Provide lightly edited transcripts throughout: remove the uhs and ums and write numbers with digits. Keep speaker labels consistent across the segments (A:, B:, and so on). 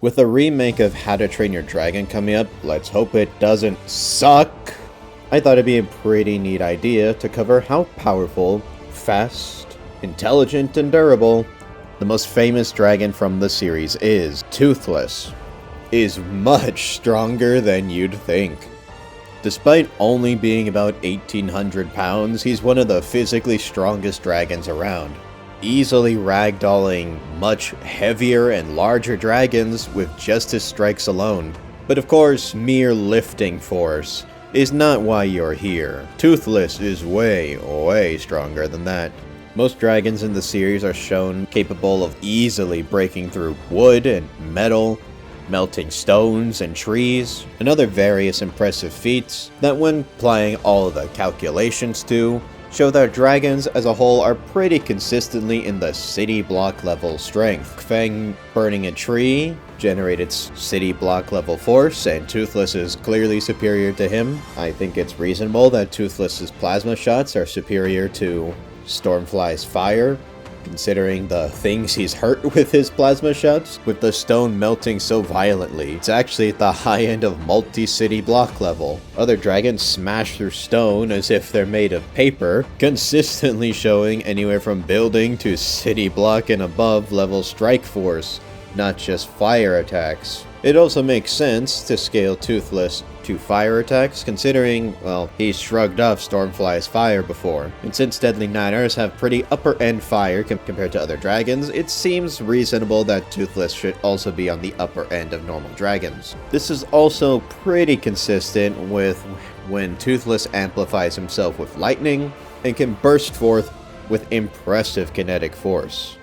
A: With a remake of How to Train Your Dragon coming up, let's hope it doesn't suck. I thought it'd be a pretty neat idea to cover how powerful, fast, intelligent, and durable the most famous dragon from the series is. Toothless is much stronger than you'd think. Despite only being about 1,800 pounds, he's one of the physically strongest dragons around, easily ragdolling much heavier and larger dragons with just his strikes alone. But of course, mere lifting force is not why you're here. Toothless is way stronger than that. Most dragons in the series are shown capable of easily breaking through wood and metal, melting stones and trees, and other various impressive feats that, when applying all of the calculations to, show that dragons as a whole are pretty consistently in the city block level strength. Fang burning a tree generated city block level force, and Toothless is clearly superior to him. I think it's reasonable that Toothless's plasma shots are superior to Stormfly's fire, considering the things he's hurt with his plasma shots. With the stone melting so violently, it's actually at the high end of multi-city block level. Other dragons smash through stone as if they're made of paper, consistently showing anywhere from building to city block and above level strike force, not just fire attacks. It also makes sense to scale Toothless to fire attacks, considering, well, he's shrugged off Stormfly's fire before. And since Deadly Niners have pretty upper-end fire compared to other dragons, it seems reasonable that Toothless should also be on the upper end of normal dragons. This is also pretty consistent with when Toothless amplifies himself with lightning and can burst forth with impressive kinetic force.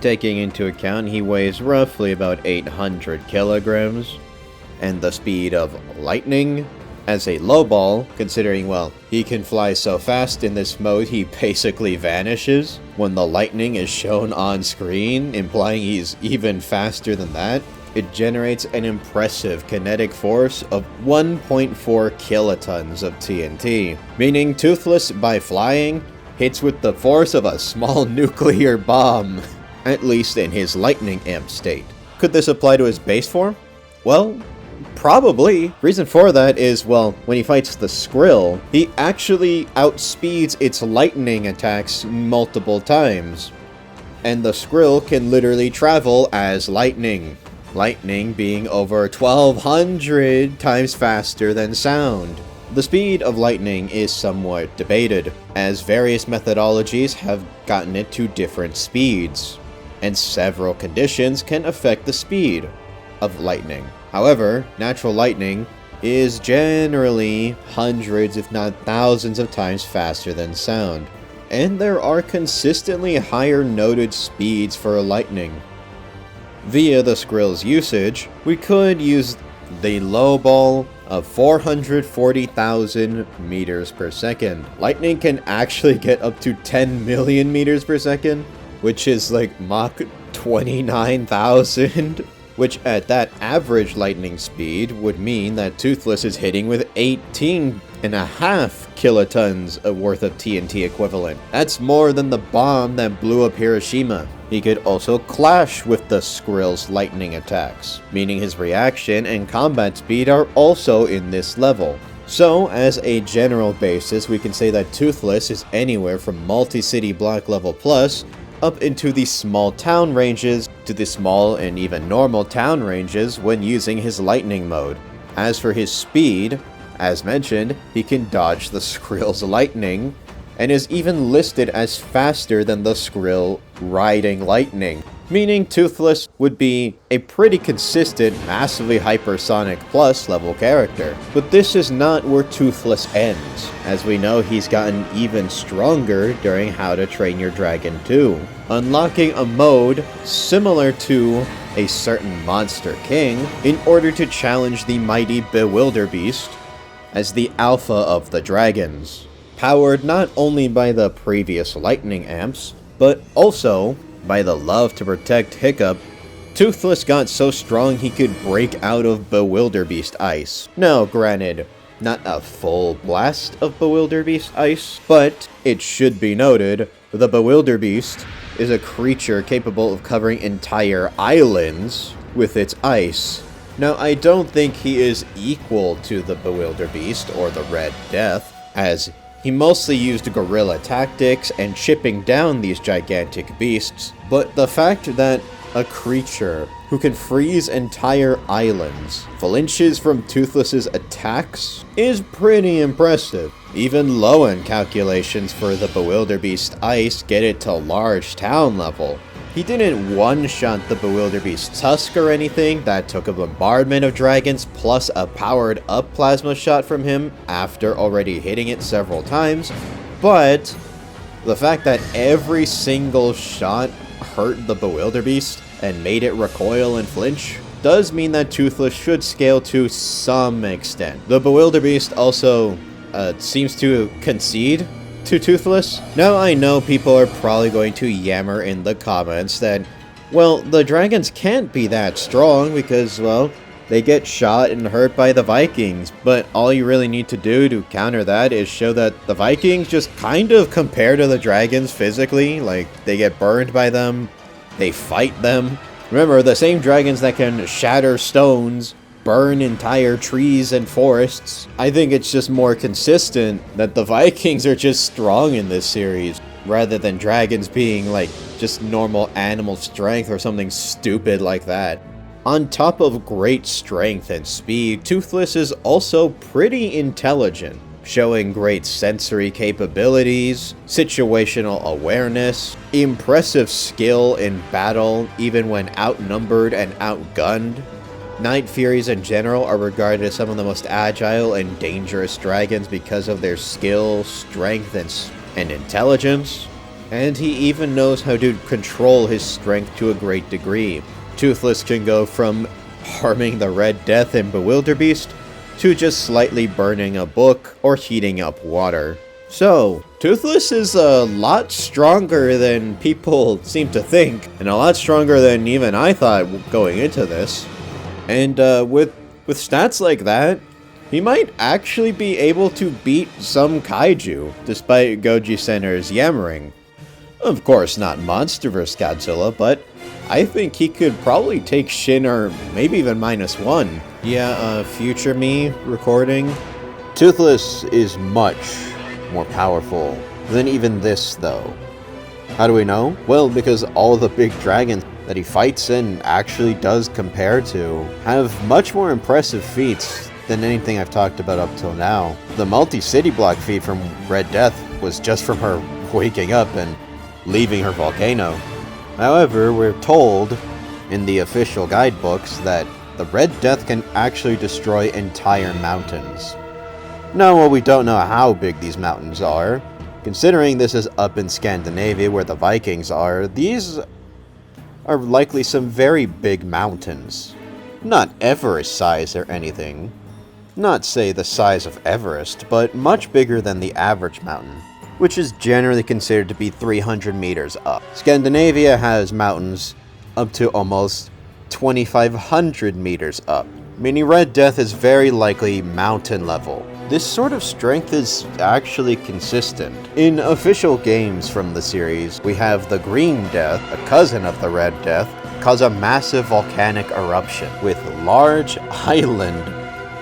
A: Taking into account he weighs roughly about 800 kilograms, and the speed of lightning as a low ball, considering, well, he can fly so fast in this mode he basically vanishes when the lightning is shown on screen, implying he's even faster than that. It generates an impressive kinetic force of 1.4 kilotons of TNT, meaning Toothless, by flying, hits with the force of a small nuclear bomb, at least in his lightning amp state. Could this apply to his base form? Well, probably. Reason for that is, well, when he fights the Skrill, he actually outspeeds its lightning attacks multiple times. And the Skrill can literally travel as lightning. Lightning being over 1,200 times faster than sound. The speed of lightning is somewhat debated, as various methodologies have gotten it to different speeds, and several conditions can affect the speed of lightning. However, natural lightning is generally hundreds if not thousands of times faster than sound, and there are consistently higher noted speeds for lightning. Via the Skrill's usage, we could use the low ball of 440,000 meters per second. Lightning can actually get up to 10 million meters per second, which is like Mach 29,000. Which at that average lightning speed would mean that Toothless is hitting with 18.5 kilotons worth of TNT equivalent. That's more than the bomb that blew up Hiroshima. He could also clash with the Skrill's lightning attacks, meaning his reaction and combat speed are also in this level. So, as a general basis, we can say that Toothless is anywhere from multi-city block level plus up into the small town ranges to the small and even normal town ranges when using his lightning mode. As for his speed, as mentioned, he can dodge the Skrill's lightning and is even listed as faster than the Skrill riding lightning, meaning Toothless would be a pretty consistent, massively hypersonic plus level character. But this is not where Toothless ends. As we know, he's gotten even stronger during How to Train Your Dragon 2, unlocking a mode similar to a certain Monster King in order to challenge the mighty Bewilderbeast as the alpha of the dragons, powered not only by the previous lightning amps, but also by the love to protect Hiccup. Toothless got so strong he could break out of Bewilderbeast ice. Now, granted, not a full blast of Bewilderbeast ice, but it should be noted, the Bewilderbeast is a creature capable of covering entire islands with its ice. Now, I don't think he is equal to the Bewilderbeast or the Red Death, as he mostly used guerrilla tactics and chipping down these gigantic beasts, but the fact that a creature who can freeze entire islands flinches from Toothless's attacks is pretty impressive. Even low-end calculations for the Bewilderbeast ice get it to large town level. He didn't one-shot the Bewilderbeast's tusk or anything. That took a bombardment of dragons plus a powered-up plasma shot from him after already hitting it several times. But the fact that every single shot hurt the Bewilderbeast and made it recoil and flinch does mean that Toothless should scale to some extent. The Bewilderbeast also seems to concede to Toothless. Now, I know people are probably going to yammer in the comments that, well, the dragons can't be that strong because, well, they get shot and hurt by the Vikings, but all you really need to do to counter that is show that the Vikings just kind of compare to the dragons physically. Like, they get burned by them, they fight them. Remember, the same dragons that can shatter stones, burn entire trees and forests. I think it's just more consistent that the Vikings are just strong in this series, rather than dragons being like just normal animal strength or something stupid like that. On top of great strength and speed, Toothless is also pretty intelligent, showing great sensory capabilities, situational awareness, impressive skill in battle even when outnumbered and outgunned. Night Furies in general are regarded as some of the most agile and dangerous dragons because of their skill, strength, and intelligence. And he even knows how to control his strength to a great degree. Toothless can go from harming the Red Death and Bewilderbeast to just slightly burning a book or heating up water. So, Toothless is a lot stronger than people seem to think, and a lot stronger than even I thought going into this. And with stats like that, he might actually be able to beat some kaiju, despite Goji Center's yammering. Of course, not Monsterverse Godzilla, but I think he could probably take Shin or maybe even -1. Yeah, future me recording. Toothless is much more powerful than even this, though. How do we know? Well, because all the big dragons that he fights and actually does compare to have much more impressive feats than anything I've talked about up till now. The multi-city block feat from Red Death was just from her waking up and leaving her volcano. However, we're told in the official guidebooks that the Red Death can actually destroy entire mountains. Now, while we don't know how big these mountains are, considering this is up in Scandinavia where the Vikings are, these are likely some very big mountains. Not Everest size or anything. Not, say, the size of Everest, but much bigger than the average mountain, which is generally considered to be 300 meters up. Scandinavia has mountains up to almost 2,500 meters up, meaning Red Death is very likely mountain level. This sort of strength is actually consistent. In official games from the series, we have the Green Death, a cousin of the Red Death, cause a massive volcanic eruption with large island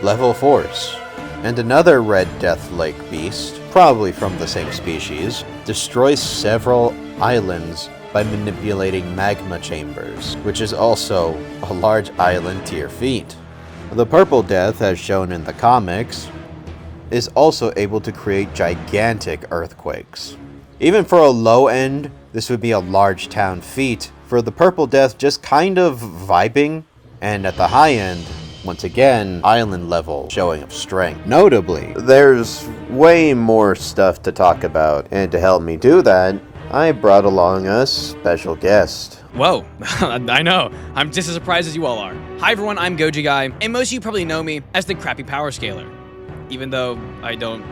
A: level force. And another Red Death-like beast, probably from the same species, destroys several islands by manipulating magma chambers, which is also a large island to your feet. The Purple Death, as shown in the comics, is also able to create gigantic earthquakes. Even for a low end, this would be a large town feat, for the Purple Death just kind of vibing, and at the high end, once again, island level showing of strength. Notably, there's way more stuff to talk about, and to help me do that, I brought along a special guest.
B: Whoa, I know. I'm just as surprised as you all are. Hi everyone, I'm GojiGuy, and most of you probably know me as the crappy power scaler. Even though I don't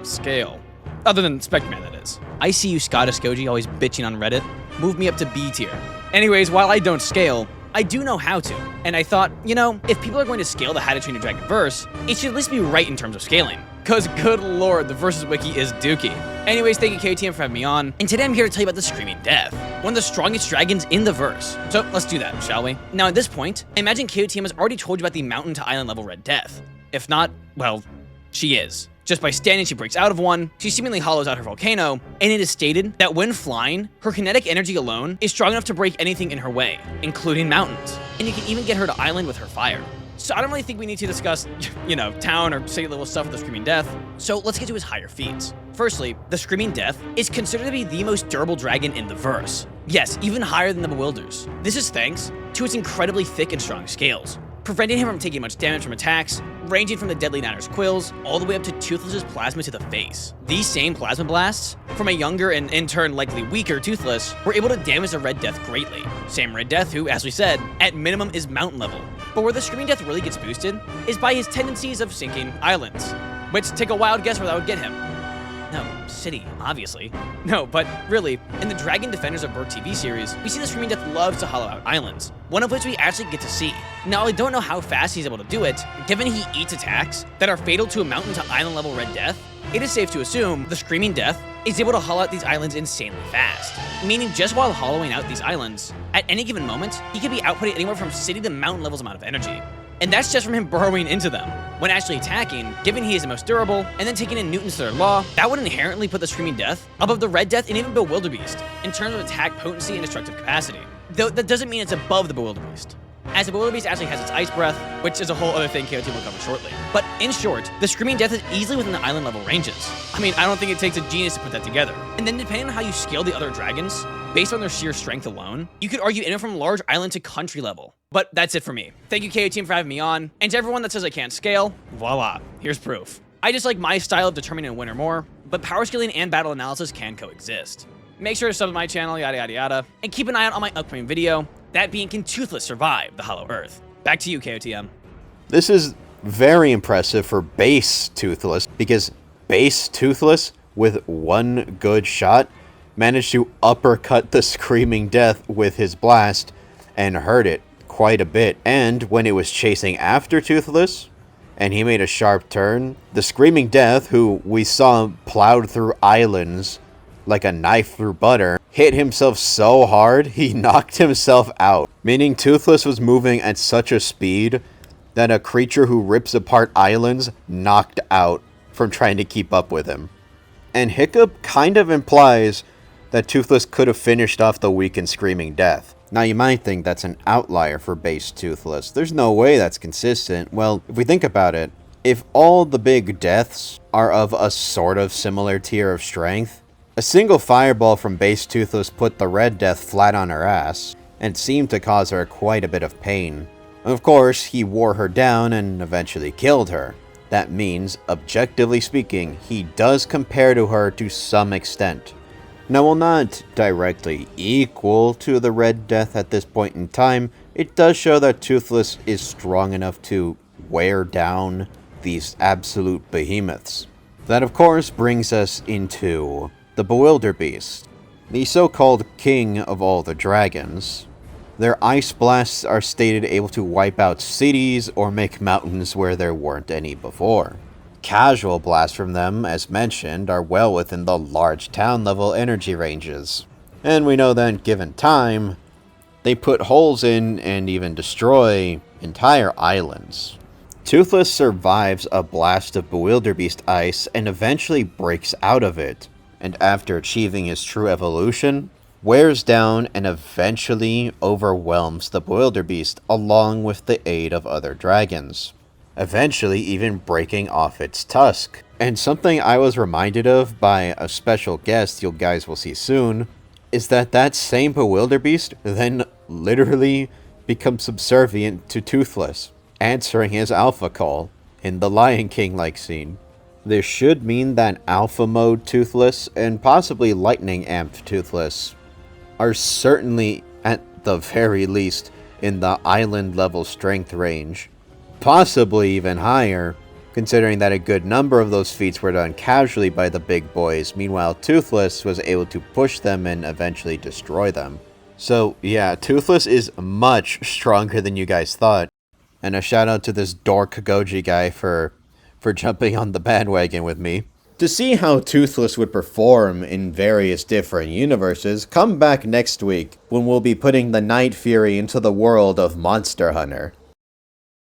B: scale. Other than Spectreman, that is. I see you Scottish Goji always bitching on Reddit. Move me up to B tier. Anyways, while I don't scale, I do know how to. And I thought, you know, if people are going to scale the How to Train Your Dragon verse, it should at least be right in terms of scaling. Cause good lord, the Versus Wiki is dookie. Anyways, thank you KOTM for having me on, and today I'm here to tell you about the Screaming Death, one of the strongest dragons in the verse. So let's do that, shall we? Now at this point, I imagine KOTM has already told you about the mountain to island level Red Death. If not, well, she is. Just by standing, she breaks out of one, she seemingly hollows out her volcano, and it is stated that when flying, her kinetic energy alone is strong enough to break anything in her way, including mountains. And you can even get her to island with her fire. So I don't really think we need to discuss, town or city level stuff with the Screaming Death, so let's get to his higher feats. Firstly, the Screaming Death is considered to be the most durable dragon in the verse. Yes, even higher than the Bewilders. This is thanks to its incredibly thick and strong scales, preventing him from taking much damage from attacks, ranging from the deadly Niner's quills, all the way up to Toothless's plasma to the face. These same plasma blasts, from a younger and in turn likely weaker Toothless, were able to damage the Red Death greatly. Same Red Death who, as we said, at minimum is mountain level. But where the Screaming Death really gets boosted is by his tendencies of sinking islands, which take a wild guess where that would get him. No, city, obviously. No, but really, in the Dragon Defenders of Berg TV series, we see the Screaming Death loves to hollow out islands, one of which we actually get to see. Now, I don't know how fast he's able to do it, given he eats attacks that are fatal to a mountain to island level Red Death. It is safe to assume the Screaming Death is able to hollow out these islands insanely fast, meaning just while hollowing out these islands, at any given moment, he could be outputting anywhere from city to mountain levels amount of energy. And that's just from him burrowing into them. When actually attacking, given he is the most durable, and then taking in Newton's third law, that would inherently put the Screaming Death above the Red Death and even Bewilderbeast in terms of attack potency and destructive capacity. Though that doesn't mean it's above the Bewilderbeast, as the Bewilderbeast actually has its Ice Breath, which is a whole other thing KOT will cover shortly. But in short, the Screaming Death is easily within the island level ranges. I mean, I don't think it takes a genius to put that together. And then depending on how you scale the other dragons, based on their sheer strength alone, you could argue anywhere from large island to country level. But that's it for me. Thank you KO Team for having me on, and to everyone that says I can't scale, voila, here's proof. I just like my style of determining a winner more, but power scaling and battle analysis can coexist. Make sure to sub to my channel, yada yada yada, and keep an eye out on my upcoming video, that being Can Toothless Survive the Hollow Earth? Back to you, KOTM.
A: This is very impressive for base Toothless, because base Toothless, with one good shot, managed to uppercut the Screaming Death with his blast and hurt it quite a bit. And when it was chasing after Toothless, and he made a sharp turn, the Screaming Death, who we saw plowed through islands like a knife through butter, hit himself so hard he knocked himself out. Meaning Toothless was moving at such a speed that a creature who rips apart islands knocked out from trying to keep up with him. And Hiccup kind of implies that Toothless could have finished off the weakened Screaming Death. Now you might think that's an outlier for base Toothless. There's no way that's consistent. Well, if we think about it, if all the big deaths are of a sort of similar tier of strength, a single fireball from base Toothless put the Red Death flat on her ass, and seemed to cause her quite a bit of pain. Of course, he wore her down and eventually killed her. That means, objectively speaking, he does compare to her to some extent. Now, while not directly equal to the Red Death at this point in time, it does show that Toothless is strong enough to wear down these absolute behemoths. That, of course, brings us into the Bewilderbeast, the so-called king of all the dragons. Their ice blasts are stated able to wipe out cities or make mountains where there weren't any before. Casual blasts from them, as mentioned, are well within the large town level energy ranges. And we know that given time, they put holes in and even destroy entire islands. Toothless survives a blast of Bewilderbeast ice and eventually breaks out of it, and after achieving his true evolution, wears down and eventually overwhelms the Bewilderbeast along with the aid of other dragons, eventually even breaking off its tusk. And something I was reminded of by a special guest you guys will see soon, is that same Bewilderbeast then literally becomes subservient to Toothless, answering his alpha call in the Lion King-like scene. This should mean that alpha mode Toothless and possibly lightning amped Toothless are certainly, at the very least, in the island level strength range. Possibly even higher, considering that a good number of those feats were done casually by the big boys, meanwhile Toothless was able to push them and eventually destroy them. So yeah, Toothless is much stronger than you guys thought. And a shout out to this dork GojiGuy for for jumping on the bandwagon with me. To see how Toothless would perform in various different universes, come back next week when we'll be putting the Night Fury into the world of Monster Hunter.